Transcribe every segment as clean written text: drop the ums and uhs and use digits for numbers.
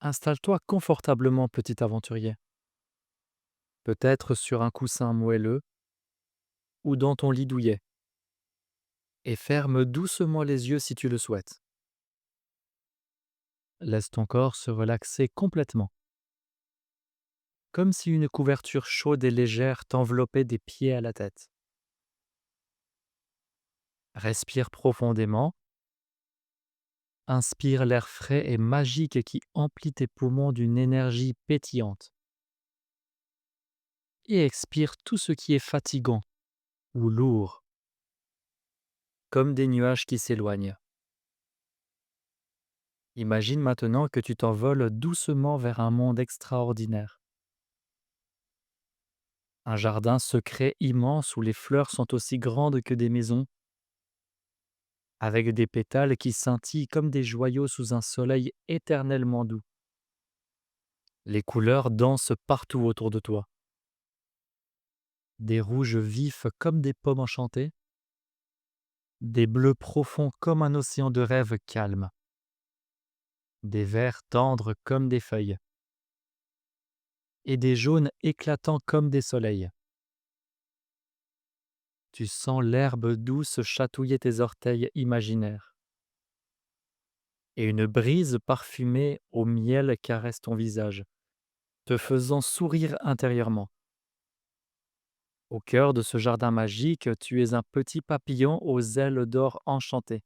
Installe-toi confortablement, petit aventurier. Peut-être sur un coussin moelleux ou dans ton lit douillet. Et ferme doucement les yeux si tu le souhaites. Laisse ton corps se relaxer complètement, comme si une couverture chaude et légère t'enveloppait des pieds à la tête. Respire profondément, inspire l'air frais et magique qui emplit tes poumons d'une énergie pétillante. Et expire tout ce qui est fatigant ou lourd, comme des nuages qui s'éloignent. Imagine maintenant que tu t'envoles doucement vers un monde extraordinaire. Un jardin secret immense où les fleurs sont aussi grandes que des maisons, avec des pétales qui scintillent comme des joyaux sous un soleil éternellement doux. Les couleurs dansent partout autour de toi. Des rouges vifs comme des pommes enchantées, des bleus profonds comme un océan de rêves calme, des verts tendres comme des feuilles, et des jaunes éclatants comme des soleils. Tu sens l'herbe douce chatouiller tes orteils imaginaires, et une brise parfumée au miel caresse ton visage, te faisant sourire intérieurement. Au cœur de ce jardin magique, tu es un petit papillon aux ailes d'or enchantées.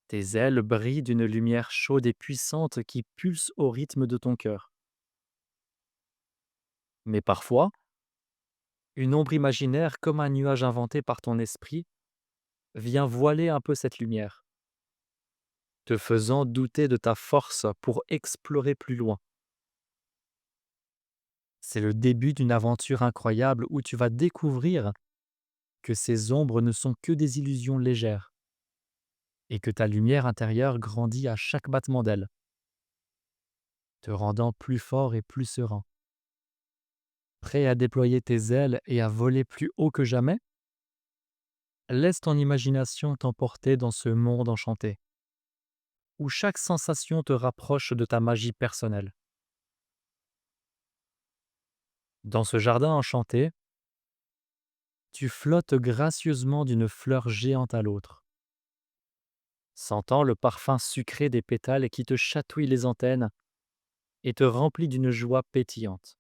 Tes ailes brillent d'une lumière chaude et puissante qui pulse au rythme de ton cœur. Mais parfois, une ombre imaginaire comme un nuage inventé par ton esprit vient voiler un peu cette lumière, te faisant douter de ta force pour explorer plus loin. C'est le début d'une aventure incroyable où tu vas découvrir que ces ombres ne sont que des illusions légères et que ta lumière intérieure grandit à chaque battement d'aile, te rendant plus fort et plus serein. Prêt à déployer tes ailes et à voler plus haut que jamais? Laisse ton imagination t'emporter dans ce monde enchanté, où chaque sensation te rapproche de ta magie personnelle. Dans ce jardin enchanté, tu flottes gracieusement d'une fleur géante à l'autre, sentant le parfum sucré des pétales qui te chatouille les antennes et te remplit d'une joie pétillante.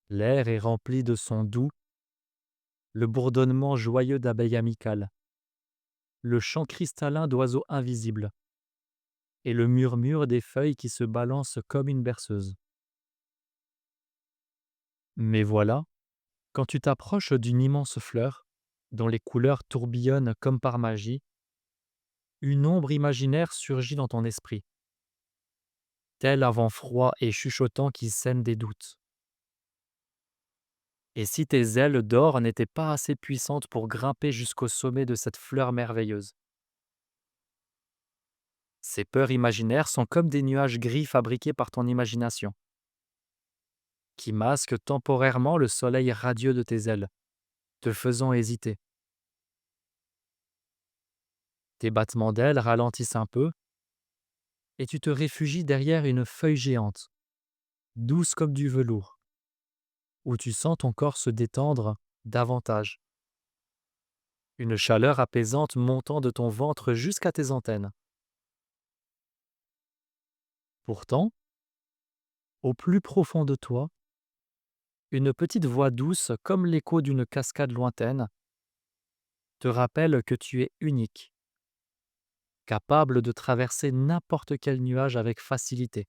L'air est rempli de sons doux, le bourdonnement joyeux d'abeilles amicales, le chant cristallin d'oiseaux invisibles et le murmure des feuilles qui se balancent comme une berceuse. Mais voilà, quand tu t'approches d'une immense fleur, dont les couleurs tourbillonnent comme par magie, une ombre imaginaire surgit dans ton esprit, tel un vent froid et chuchotant qui sème des doutes. Et si tes ailes d'or n'étaient pas assez puissantes pour grimper jusqu'au sommet de cette fleur merveilleuse? Ces peurs imaginaires sont comme des nuages gris fabriqués par ton imagination, qui masquent temporairement le soleil radieux de tes ailes, te faisant hésiter. Tes battements d'ailes ralentissent un peu, et tu te réfugies derrière une feuille géante, douce comme du velours, où tu sens ton corps se détendre davantage, une chaleur apaisante montant de ton ventre jusqu'à tes antennes. Pourtant, au plus profond de toi, une petite voix douce, comme l'écho d'une cascade lointaine, te rappelle que tu es unique, capable de traverser n'importe quel nuage avec facilité.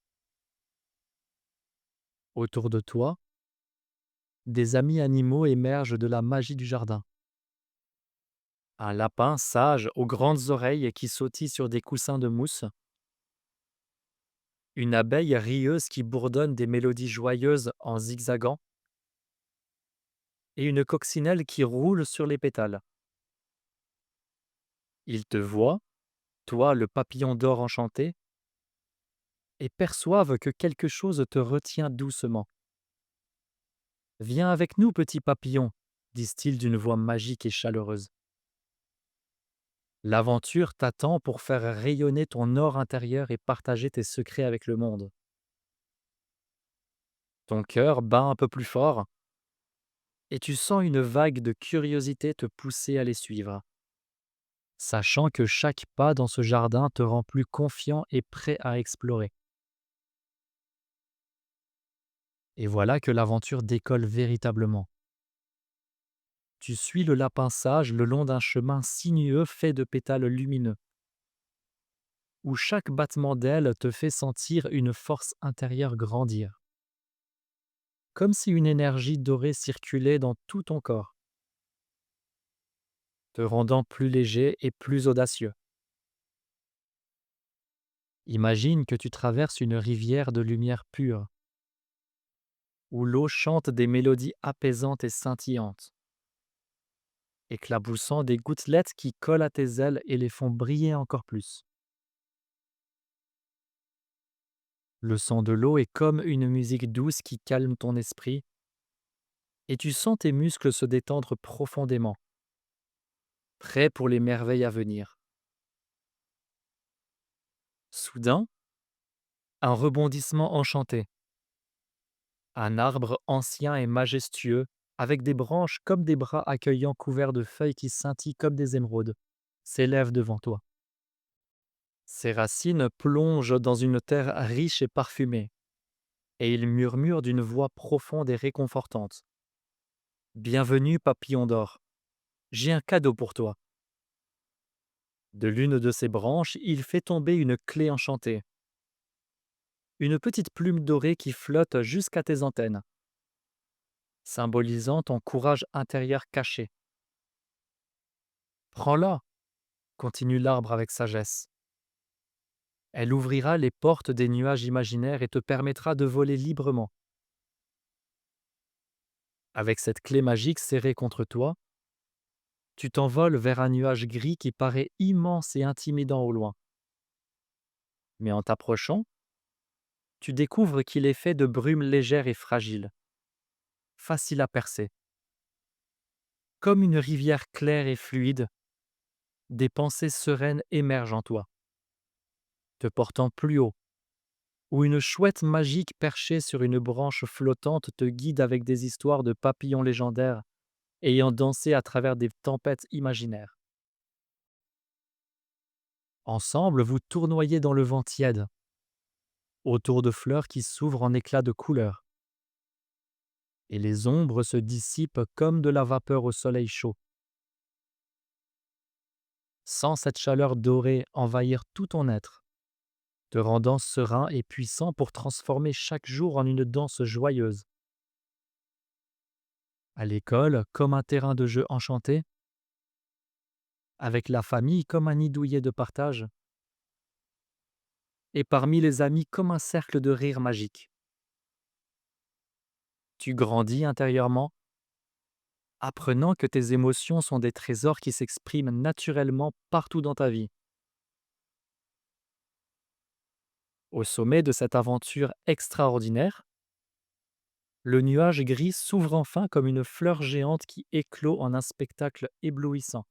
Autour de toi, des amis animaux émergent de la magie du jardin. Un lapin sage aux grandes oreilles qui sautille sur des coussins de mousse, une abeille rieuse qui bourdonne des mélodies joyeuses en zigzagant, et une coccinelle qui roule sur les pétales. Ils te voient, toi le papillon d'or enchanté, et perçoivent que quelque chose te retient doucement. Viens avec nous, petit papillon, disent-ils d'une voix magique et chaleureuse. L'aventure t'attend pour faire rayonner ton or intérieur et partager tes secrets avec le monde. Ton cœur bat un peu plus fort et tu sens une vague de curiosité te pousser à les suivre, sachant que chaque pas dans ce jardin te rend plus confiant et prêt à explorer. Et voilà que l'aventure décolle véritablement. Tu suis le lapin sage le long d'un chemin sinueux fait de pétales lumineux, où chaque battement d'aile te fait sentir une force intérieure grandir, comme si une énergie dorée circulait dans tout ton corps, te rendant plus léger et plus audacieux. Imagine que tu traverses une rivière de lumière pure, où l'eau chante des mélodies apaisantes et scintillantes, éclaboussant des gouttelettes qui collent à tes ailes et les font briller encore plus. Le son de l'eau est comme une musique douce qui calme ton esprit et tu sens tes muscles se détendre profondément, prêts pour les merveilles à venir. Soudain, un rebondissement enchanté. Un arbre ancien et majestueux, avec des branches comme des bras accueillants couverts de feuilles qui scintillent comme des émeraudes, s'élève devant toi. Ses racines plongent dans une terre riche et parfumée, et il murmure d'une voix profonde et réconfortante. Bienvenue, papillon d'or. J'ai un cadeau pour toi. De l'une de ses branches, il fait tomber une clé enchantée, une petite plume dorée qui flotte jusqu'à tes antennes, symbolisant ton courage intérieur caché. Prends-la, continue l'arbre avec sagesse. Elle ouvrira les portes des nuages imaginaires et te permettra de voler librement. Avec cette clé magique serrée contre toi, tu t'envoles vers un nuage gris qui paraît immense et intimidant au loin. Mais en t'approchant, tu découvres qu'il est fait de brumes légères et fragiles, faciles à percer. Comme une rivière claire et fluide, des pensées sereines émergent en toi, te portant plus haut, où une chouette magique perchée sur une branche flottante te guide avec des histoires de papillons légendaires ayant dansé à travers des tempêtes imaginaires. Ensemble, vous tournoyez dans le vent tiède, autour de fleurs qui s'ouvrent en éclats de couleurs, et les ombres se dissipent comme de la vapeur au soleil chaud. Sens cette chaleur dorée envahir tout ton être, te rendant serein et puissant pour transformer chaque jour en une danse joyeuse. À l'école, comme un terrain de jeu enchanté, avec la famille comme un nid douillet de partage, et parmi les amis comme un cercle de rire magique. Tu grandis intérieurement, apprenant que tes émotions sont des trésors qui s'expriment naturellement partout dans ta vie. Au sommet de cette aventure extraordinaire, le nuage gris s'ouvre enfin comme une fleur géante qui éclot en un spectacle éblouissant,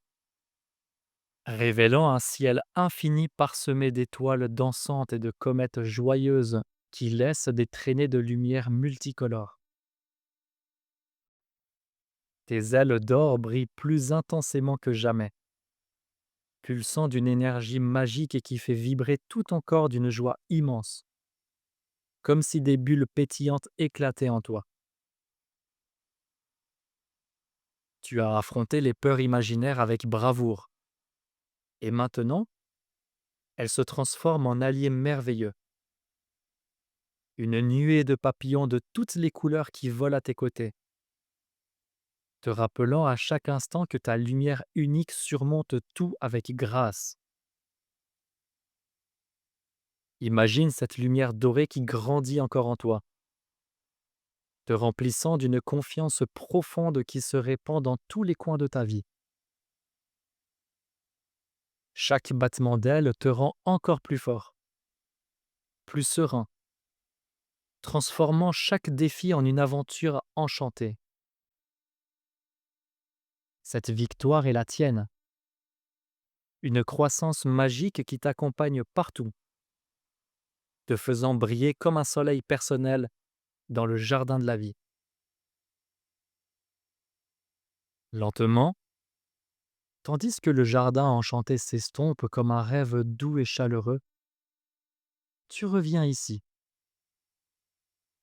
révélant un ciel infini parsemé d'étoiles dansantes et de comètes joyeuses qui laissent des traînées de lumière multicolores. Tes ailes d'or brillent plus intensément que jamais, pulsant d'une énergie magique et qui fait vibrer tout ton corps d'une joie immense, comme si des bulles pétillantes éclataient en toi. Tu as affronté les peurs imaginaires avec bravoure, et maintenant, elles se transforment en alliés merveilleux, une nuée de papillons de toutes les couleurs qui volent à tes côtés, te rappelant à chaque instant que ta lumière unique surmonte tout avec grâce. Imagine cette lumière dorée qui grandit encore en toi, te remplissant d'une confiance profonde qui se répand dans tous les coins de ta vie. Chaque battement d'aile te rend encore plus fort, plus serein, transformant chaque défi en une aventure enchantée. Cette victoire est la tienne, Une croissance magique qui t'accompagne partout, te faisant briller comme un soleil personnel dans le jardin de la vie. Lentement, tandis que le jardin enchanté s'estompe comme un rêve doux et chaleureux, tu reviens ici,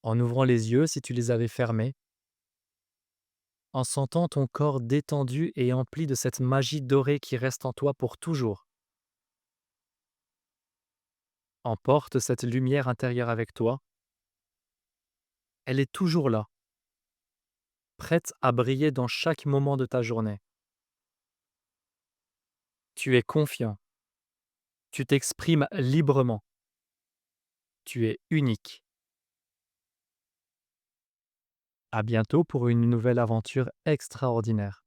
en ouvrant les yeux si tu les avais fermés, en sentant ton corps détendu et empli de cette magie dorée qui reste en toi pour toujours. Emporte cette lumière intérieure avec toi, elle est toujours là, prête à briller dans chaque moment de ta journée. Tu es confiant, tu t'exprimes librement, tu es unique. À bientôt pour une nouvelle aventure extraordinaire.